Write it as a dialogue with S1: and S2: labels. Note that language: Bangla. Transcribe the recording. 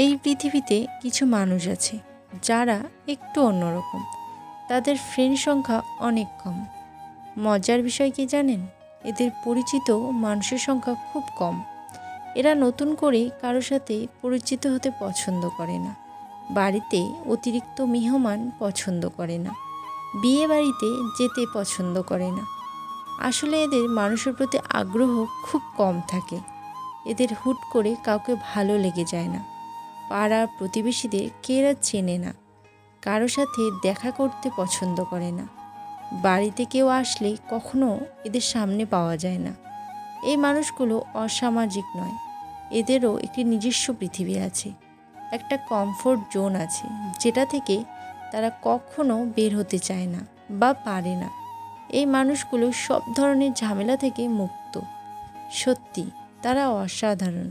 S1: এই পৃথিবীতে কিছু মানুষ আছে যারা একটু অন্যরকম। তাদের ফ্রেন্ড সংখ্যা অনেক কম। মজার বিষয় কি জানেন? এদের পরিচিত মানুষের সংখ্যা খুব কম। এরা নতুন করে কারোর সাথে পরিচিত হতে পছন্দ করে না, বাড়িতে অতিরিক্ত মেহমান পছন্দ করে না, বিয়ে বাড়িতে যেতে পছন্দ করে না। আসলে এদের মানুষের প্রতি আগ্রহ খুব কম থাকে। এদের হুট করে কাউকে ভালো লেগে যায় না। পাড়ার প্রতিবেশীদের কেউ এরা চেনে না, কারো সাথে দেখা করতে পছন্দ করে না। বাড়িতে কেউ আসলে কখনো এদের সামনে পাওয়া যায় না। এই মানুষগুলো অসামাজিক নয়, এদেরও একটি নিজস্ব পৃথিবী আছে, একটা কমফোর্ট জোন আছে যেটা থেকে তারা কখনো বের হতে চায় না বা পারে না। এই মানুষগুলো সব ধরনের ঝামেলা থেকে মুক্ত। সত্যি তারা অসাধারণ।